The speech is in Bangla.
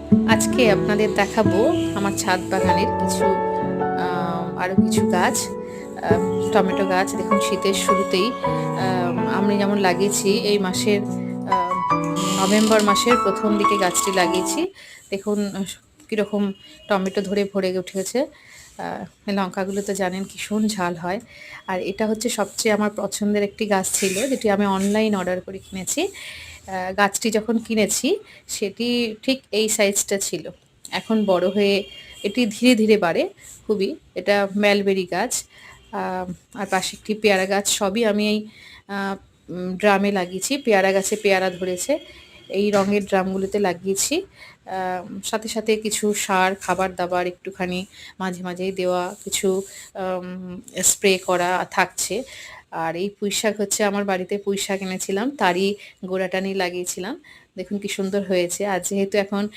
আজকে আপনাদের দেখাবো আমার ছাদ বাগানের কিছু আরো কিছু গাছ। আহ, টমেটো গাছ দেখুন শীতের শুরুতেই আমি যেমন লাগিয়েছি এই মাসের নভেম্বর মাসের প্রথম দিকে গাছটি লাগিয়েছি। দেখুন কিরকম টমেটো ধরে ভরে উঠেছে। লঙ্কাগুলো তো জানেন ভীষণ ঝাল হয়। আর এটা হচ্ছে সবচেয়ে আমার পছন্দের একটি গাছ ছিল, যেটি আমি অনলাইন অর্ডার করে কিনেছি। গাছটি যখন কিনেছি সেটি ঠিক এই সাইজটা ছিল। এখন বড় হয়ে এটি ধীরে ধীরে বাড়ে খুবই। এটা ম্যালবেরি গাছ। আহ, আর পাশে একটি পেয়ারা গাছ, সবই আমি এই ড্রামে লাগিয়েছি। পেয়ারা গাছে পেয়ারা ধরেছে, এই রঙের ড্রামগুলোতে লাগিয়েছি। সাথে সাথে কিছু সার খাবার দাবার একটুখানি মাঝে মাঝেই দেওয়া, কিছু স্প্রে করা থাকছে। আর এই পুঁইশাক হচ্ছে আমার বাড়িতে পুঁইশাক এনেছিলাম, তারই গোড়াটা নিয়ে লাগিয়েছিলাম। দেখুন কি সুন্দর হয়েছে। আর যেহেতু এখন